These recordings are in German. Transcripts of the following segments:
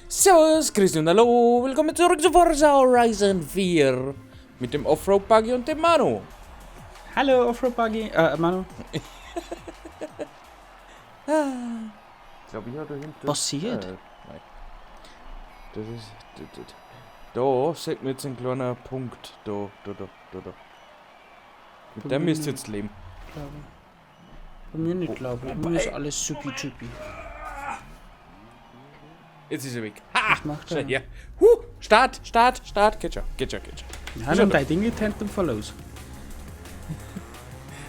Servus, Christian, hallo, willkommen zurück zu Forza Horizon 4 mit dem Offroad-Buggy und dem Manu. Hallo Offroad-Buggy, Manu. Ich glaube, ich habe da hinten... Passiert? Nein. Das ist... Da sieht man jetzt ein kleiner Punkt. Da. Mit dem müsst ihr jetzt leben. Bei mir nicht, glaube ich. Bei mir ist alles supi-tupi. Jetzt ist er weg. Ha! Was macht er? Ja. Start. Geht schon. Ja, dann dein Ding getrennt im Verlauf.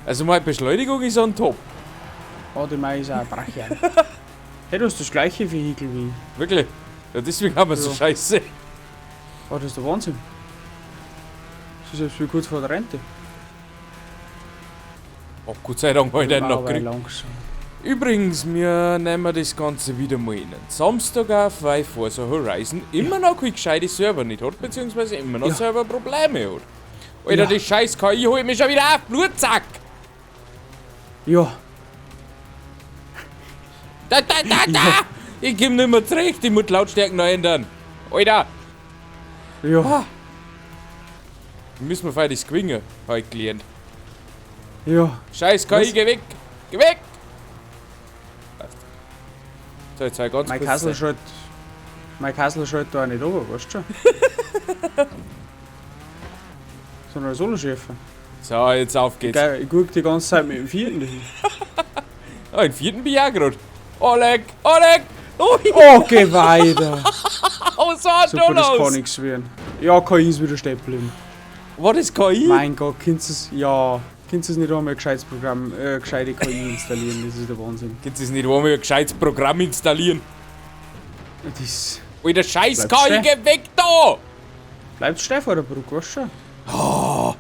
Also meine Beschleunigung ist on top. Oh, die Mai ist auch brachial. Hey, du hast das gleiche Vehikel wie... Wirklich? Ja, deswegen haben wir so Ja. scheiße. Oh, das ist der Wahnsinn. Das ist selbst wie kurz vor der Rente. Oh, Gott sei Dank habe ich den noch Aber gekriegt. langsam. Übrigens, wir nehmen das Ganze wieder mal in den Samstag auf, weil Forza Horizon immer noch keine gescheite Server nicht hat, beziehungsweise immer noch Ja. Serverprobleme hat. Alter, Ja. die scheiß KI holt mich schon wieder auf, Blutzack! Ja, Da! Ich komm nicht mehr zurecht, ich muss die Lautstärke noch ändern. Alter! ja, Müssen wir fein das Gewingen heute gelernt. ja. Scheiß KI, Was? geh weg! Geh weg! Passt. So, jetzt halt ganz Mein kurz Kassel sein. schaut da auch nicht runter, weißt du schon? Sondern als Solo-Schäfer. So, jetzt auf geht's. Ich guck die ganze Zeit mit dem vierten hin. Ah, den vierten bin ich auch grad. Oleg! Ui! Oh, geh weiter! Oh, so ein Super, das kann Dollars! nichts werden. Ja, KI ist wieder stehen geblieben. War das KI? Mein Gott, könntest du es nicht einmal ein gescheites Programm, gescheite KI installieren, das ist der Wahnsinn. Kannst du das nicht einmal ein gescheites Programm installieren? Das Alter, scheiß Bleibst KI, stehen. geh weg da! bleibt stehen vor der Brücke, weißt du schon?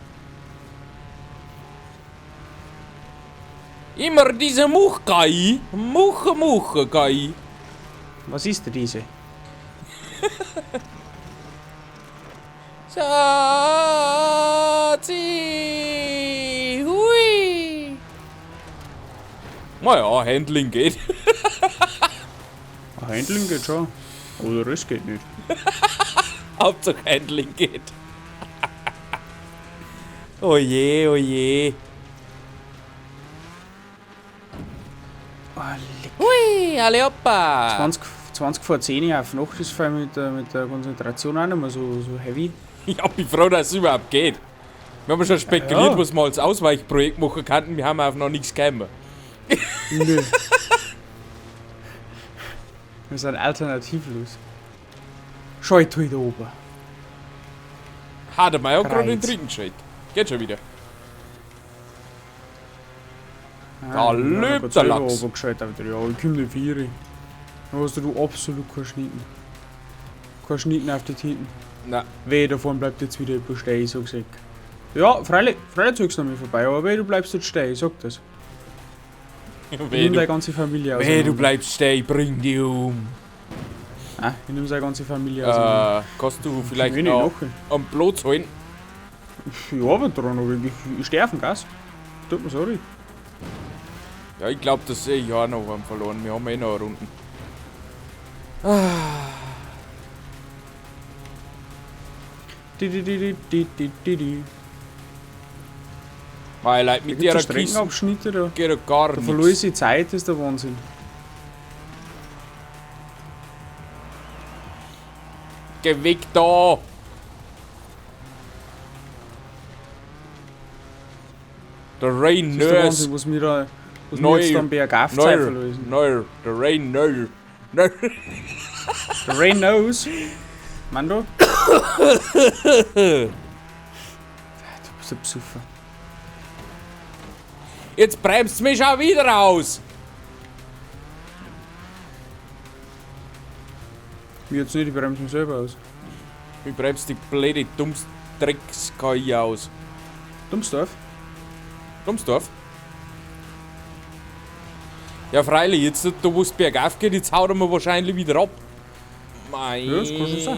Immer diese Much-KI. Muche-KI. Was ist denn diese? Schatzi! Hui! Naja, Handling geht. Ein Handling geht schon. Oder es geht nicht. Hauptsache Handling geht. Oje, oje. Oh, leck. Hui, alle hoppa! 20 vor 10 Uhr auf Nacht ist vor allem mit der Konzentration auch nicht mehr so heavy. Ich bin froh, dass es überhaupt geht. Wir haben schon spekuliert, Ja. was wir als Ausweichprojekt machen könnten. Wir haben auf noch nichts gekommen. Nö. Wir sind alternativlos. Scheut heute oben. Hat er mir auch gerade den Bereit. dritten gescheit. Geht schon wieder. Ah, lebt der Lachs. Ja, ich komm nicht vier. Da hast du absolut keinen Schnitten. Kein Schnitten auf die Tinten. Na, Weh, davon bleibt jetzt wieder jemand stehen, ich sag's euch. Ja, freilich zogst du noch mal vorbei, aber weh, du bleibst jetzt stehen, ich sag das. Ich weh, nimm deine du, ganze Familie aus. weh, du bleibst stehen, bring die um. Ah, ich nimm seine ganze Familie aus. Kannst du vielleicht Wenig noch noch. am Platz holen? Ich arbeite dran, aber ich stehe auf dem Gas. Tut mir sorry. Ja, ich glaube, das sehe ich auch noch haben verloren. Wir haben eh noch eine Runde. Di. Weil Leute mit Mit der ihrer Kissen Streckenabschnitte da. geht ja gar Da verlor ich nichts. die Zeit, das ist der Wahnsinn. Geh weg da! Der Rain Das ist der Nurse. Wahnsinn, was mir da. Was mir Neu. jetzt dann bergauf Zeit verloren. Der Rain Nurse. Der Rain knows. Mando? Du bist ein Psuffer. Jetzt bremst mich schon wieder aus! Mir jetzt nicht, ich bremse mich selber aus. Wie bremst die blöde Dummsdrecks-KI aus? Dummsdorf? Dummsdorf? Ja, freilich, jetzt, da wo es bergauf geht, jetzt haut er mir wahrscheinlich wieder ab. Mei. Ja, das kann schon sein.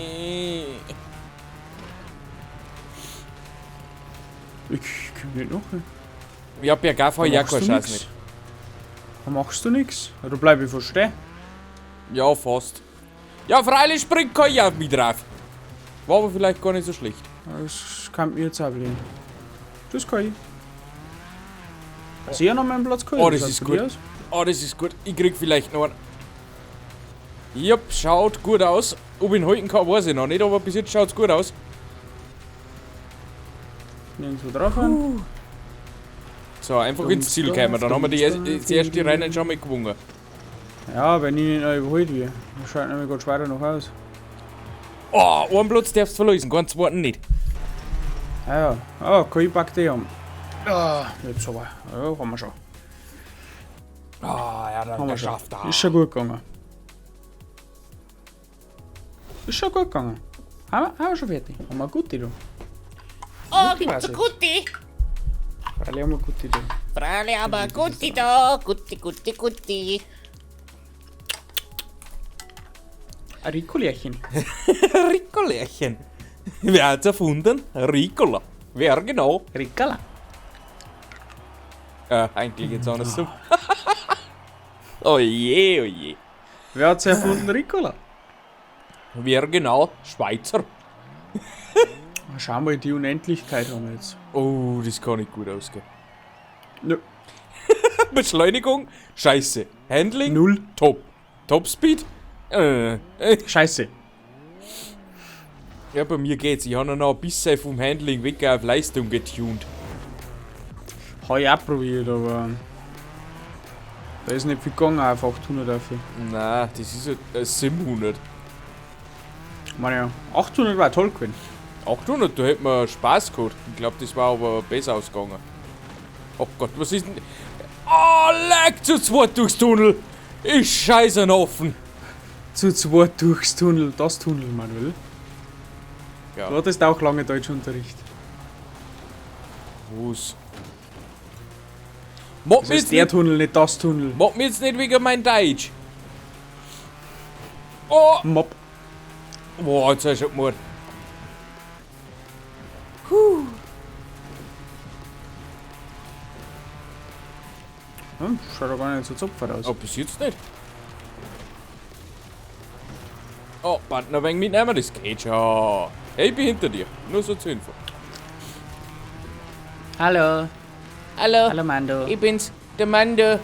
Ich komm nicht noch. Ja, bergauf habe ich auch machst keine du Chance nix. nicht. Da machst du nix. Ja, da bleib ich fast stehen. Ja, fast. Ja, freilich springt kein auf mich drauf. War aber vielleicht gar nicht so schlecht. Das kann mir jetzt ablehnen. Tschüss, Kai. Sieh ja noch meinen Platz, Kai. Oh, das ist gut. Oh, das ist gut. Ich krieg vielleicht noch einen. Jupp, schaut gut aus. Ob ich ihn halten kann, weiß ich noch nicht, aber bis jetzt schaut's gut aus. Nirgendwo drauf an. So, einfach ins Ziel kommen. Dann haben wir das erste Rennen schon mal gewonnen. Ja, wenn ich ihn noch überholt wie. Das schaut nämlich gerade schwerer noch aus. Oh, einen Platz darfst du verlösen, ganz zweiten nicht. Ah ja. Oh, Kai packt den um. Ah, jetzt aber. Ja, haben wir schon. Ah, ja, dann Haben wir geschafft. schon. Ist schon gut gegangen. Ist schon gut gegangen. Haben wir schon fertig. Haben wir eine gute Idee. Oh, quasi. so Gutti. Alle haben eine gute Idee. Frale, aber Gutti da. Gutti. Ein Ricolärchen. Ricolärchen. Wer hat's erfunden? Ricola. Wer genau? Ricola. Eigentlich geht's anders so. Oh je, oh je. Wer hat's erfunden? Ricola. Wer genau? Schweizer. Schauen wir, die Unendlichkeit haben wir jetzt. Oh, das kann nicht gut ausgehen. Nö. Beschleunigung? Scheiße. Handling? 0. Top. Topspeed? Scheiße. Ja, bei mir geht's. Ich habe noch ein bisschen vom Handling weg auf Leistung getuned. Habe ich auch probiert, aber da ist nicht viel gegangen auf 800 dafür. Nein, das ist ein 700. Ich meine ja, 800 war toll gewesen. 800, da hätten wir Spaß gehabt. Ich glaube, das war aber besser ausgegangen. Oh Gott, was ist denn... Oh, leck zu zweit durchs Tunnel! Ist scheiße offen! Zu zweit durchs Tunnel, das Tunnel, Manuel. Ja. Du hattest auch lange Deutschunterricht. Was? Mach Das mir ist jetzt der nicht, Tunnel, nicht das Tunnel. mach mir jetzt nicht wegen mein Deutsch. Oh! Mob. Boah, jetzt hast du schon gemacht. Hm, schaut doch gar nicht so zupfer aus. Oh, bis jetzt nicht. Oh, warte noch ein wenig mitnehmen, das geht schon. Hey, ich bin hinter dir. Nur so zur Info. Hallo. Hallo, Hallo, Mando. ich bin's, der Mando.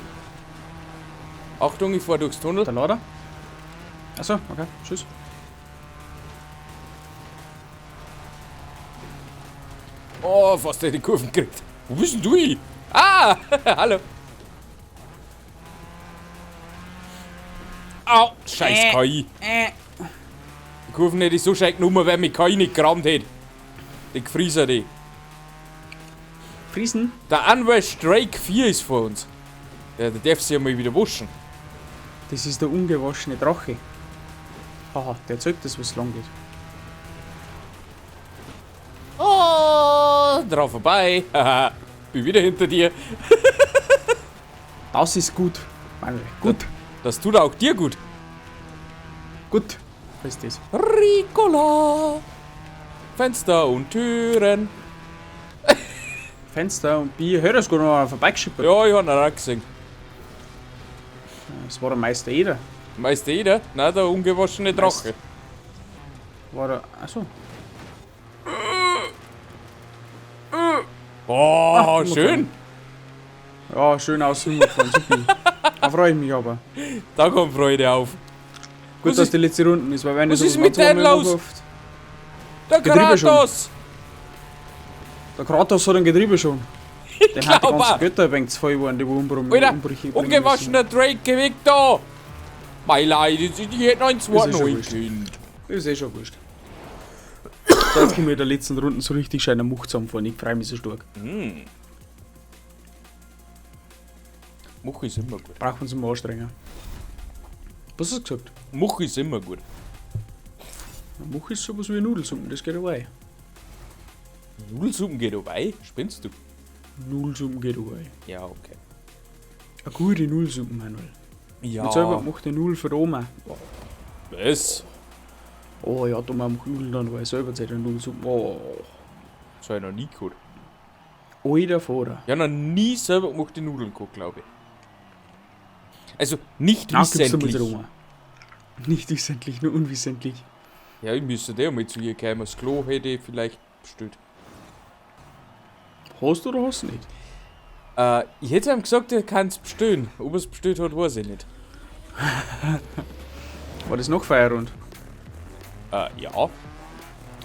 Achtung, ich fahr durchs Tunnel. Der Lader? Achso, okay, tschüss. Oh, fast hätte ich die Kurven gekriegt. Wo bist denn du hin? Ah, hallo. Au, scheiß KI. Die Kurven hätte ich so schön genommen, wenn mich KI nicht gerammt hätte. Die Gefrieser, die. Friesen? Der Unwashed Drake 4 ist vor uns. Der darf sich ja mal wieder waschen. Das ist der ungewaschene Drache. Haha, der zeigt das, was lang geht. Oh, drauf vorbei. Haha, bin wieder hinter dir. Das ist gut. Manuel, gut. Das tut auch dir gut. Gut. Was ist das? Ricola. Fenster und Türen. Fenster und Bier. Hör das gar noch vorbeigeschippert. Ja, ich hab ihn auch gesehen. Das war der Meister Eder. Meister jeder? Nein, der ungewaschene Drache. War der. Achso. Oh, Ach, schön. Ja, schön aussehen von super. Da freue ich mich aber. Da kommt Freude auf. Gut, Was dass ist- die letzte Runde ist, weil wenn was das ist mit denen los? Der Getriebe schon. Kratos. Der Kratos hat ein Getriebe schon. Den hat die glaub ganzen auch. Götter banks voll geworden, die Alter, Umbrüche ungewaschener Drake, geh weg da. Mein Leid, die hätten noch einen zweiten schon holen wurscht. können. Das ist eh schon wurscht. Da jetzt kommen wir in der letzten Runde so richtig schön eine Mucht zusammenfahren. Ich freue mich so stark. Much ist immer gut. Brauchen wir uns mal anstrengen. Was hast du gesagt? Much ist immer gut. Much ist sowas wie Nudelsuppen, das geht dabei. Nudelsuppen geht vorbei? Spinnst du? Nudelsuppen geht dabei. Ja, okay. Eine gute Nudelsuppen, Manuel. Ja. Mit selber macht die Nudel für die Oma. Was? Oh ja, da macht Nudeln dann, weil selber Zeit eine Nudelsuppen. Oh. Das hab ich noch nie gehört. Alter Vater. Ich hab noch nie selber gemachte Nudeln gehabt, glaube ich. Also nicht Na, gibst du mit wissentlich. der Oma. Nicht wissentlich, nur unwissentlich. Ja, ich müsste der mal zu ihr kommen. Das Klo hätte ich vielleicht bestellt. Hast du oder hast du nicht? Ich hätte ihm gesagt, er kann es bestellen. Ob er es bestellt hat, weiß ich nicht. War das noch Feierrund? Ja.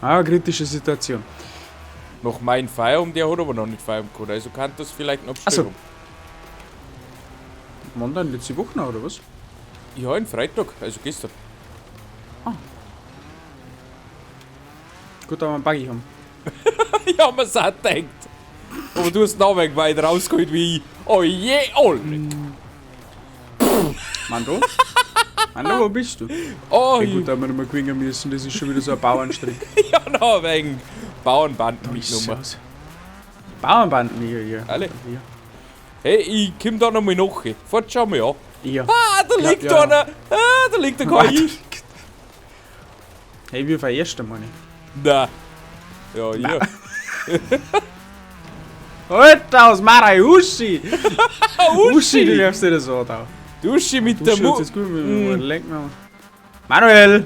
Ah, kritische Situation. Noch mein Feierabend, der hat aber noch nicht feiern können. Also kann das vielleicht noch bestellen. Ach Wann dann? Letzte Woche noch, oder was? Ja, am Freitag, also gestern. Gut, dass wir einen Buggy haben. Ja, man's auch gedacht. Aber du hast noch weg weit rausgeholt wie ich. Oh je, Alter. Mando? Mando, wo bist du? Oh, Ja, gut, da haben wir nicht mehr gewinnen müssen. Das ist schon wieder so ein Bauernstrick. ja, noch wegen Bauernbanden mitgenommen. Bauernbanden hier. Alle? Hier. Hey, ich komm da noch mal nach. Fort, schau mal an. Ja. Ah, da liegt ja. einer. Ah, da liegt der KI. Hey, wir vererst einmal nicht. Nein. Ja, hier. Alter, aus Marai, Uschi! Uschi, du darfst dir das so da. Dusche mit der Uschi, Mu... jetzt gut, lenk mal. Manuel!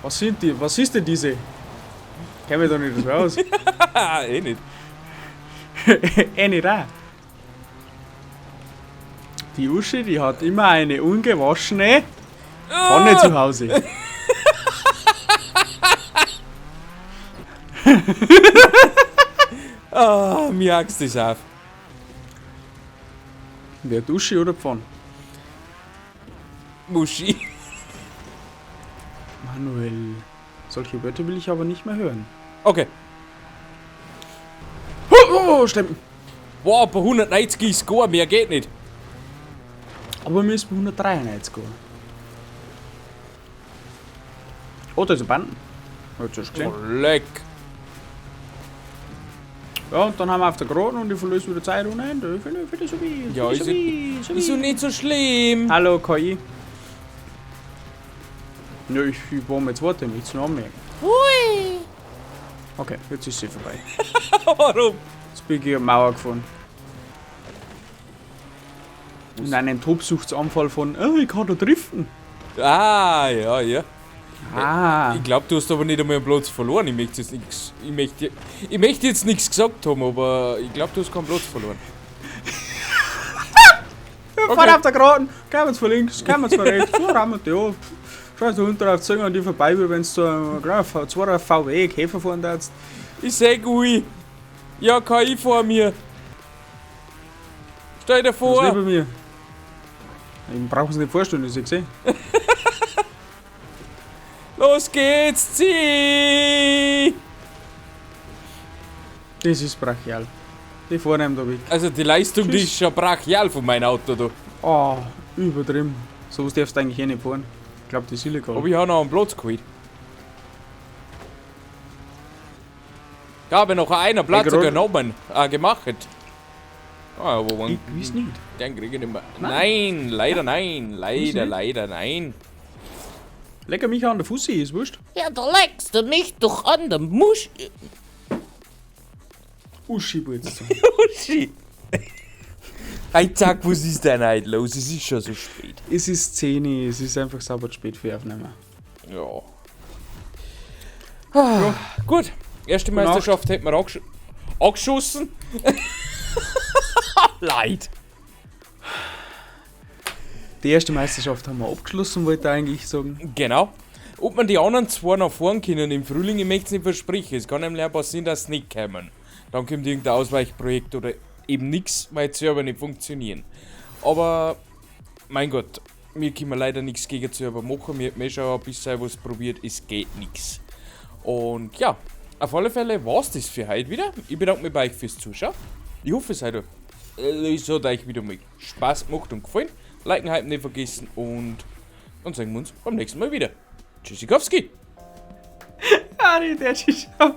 Was sind die? Was ist denn diese? Kennen wir doch nicht das raus. eh nicht. Nicht da. Die Uschi, die hat immer eine ungewaschene Pfanne zu Hause. Ah, mir hackst das auf. Wer Dusche oder Pfanne? Muschi. Manuel. Solche Wörter will ich aber nicht mehr hören. Okay. Oh, stimmt. Wow, bei 190 ist gar, mehr geht nicht. Aber wir müssen bei 193 gehen. Oh, da ist ein Banden. Hast du das gesehen? Oh, leck. Ja, und dann haben wir auf der Geraden und ich verlöse wieder Zeit ohne Ende. Ich finde so wie. Ja, ist so nicht so schlimm. Hallo, KI. Ja, ich war mir jetzt warte, ich möchte es noch anmerken. Hui. Okay, jetzt ist sie vorbei. Warum? Jetzt bin ich gegen die Mauer gefahren. In einem Tobsuchtsanfall von, ich kann da driften. Ah, ja, ja. Ah. Ich glaube, du hast aber nicht einmal einen Platz verloren. Ich möchte jetzt nichts gesagt haben, aber ich glaube, du hast keinen Platz verloren. Wir fahren auf der Geraden, gehen wir jetzt von links, gehen wir jetzt von rechts, so rammen wir ja. Schau du runter auf die Zunge und die vorbei, wie wenn es so ein zweiter VW Käfer fahren darfst. Ich sag ui. Ja, KI vor mir. Stell dir Das ist nicht vor. bei mir. Ich brauche es nicht vorstellen, das ist gesehen. Los geht's, zieh! Das ist brachial. Die fahren einem da weg. Also die Leistung, die Tschüss. ist schon brachial von meinem Auto da. Oh, übertrieben. So was darfst du eigentlich eh nicht fahren. Ich glaube, die ist illegal. Aber ich habe noch einen Platz geholt. Ich habe noch einen Platz gerade- genommen, gemacht. Ah, aber wann? Ich weiß nicht. Den kriege ich nicht mehr. Nein, leider nein. Leider nein. Lecker mich an der Fussi, ist wurscht. Ja, da leckst du mich doch an der Musch. Uschi-Putz. Uschi! Hey, zack, was ist denn heute los? Es ist schon so spät. Es ist 10 Uhr, es ist einfach sauber spät für Aufnehmen. Ja. Ah, gut. Erste Gute Meisterschaft hätten wir angeschossen. Leid. Die erste Meisterschaft haben wir abgeschlossen, wollte ich eigentlich sagen. Genau. Ob man die anderen zwei noch fahren können im Frühling, ich möchte es nicht versprechen. Es kann nämlich auch passieren, dass sie nicht kommen. Dann kommt irgendein Ausweichprojekt oder eben nichts, weil die Server nicht funktionieren. Aber, mein Gott, wir können leider nichts gegen die Server machen. Wir haben schon ein bisschen was probiert, es geht nichts. Und ja, auf alle Fälle war es das für heute wieder. Ich bedanke mich bei euch fürs Zuschauen. Ich hoffe, es hat euch wieder mal Spaß gemacht und gefallen. Liken, Hype nicht vergessen und dann sehen wir uns beim nächsten Mal wieder. Tschüssikowski! Ja, der Schischau.